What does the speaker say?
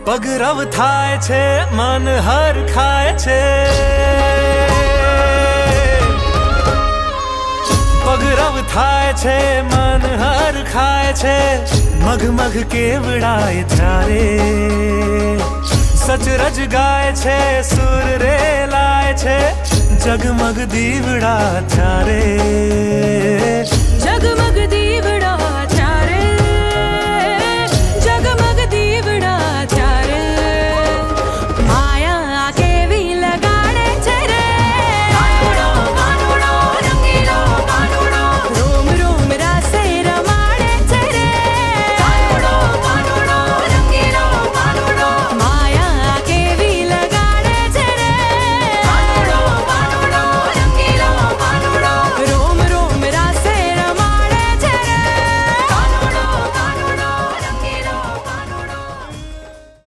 પગરવ થાય છે મન હર ખાય છે, પગરવ થાય છે મન હર ખાય છે, મઘ મઘ કેવડાય ત્યારે સચરજ ગાય છે, સુર રે લાય છે, જગમગ દીવડા ત્યારે જગમગ દી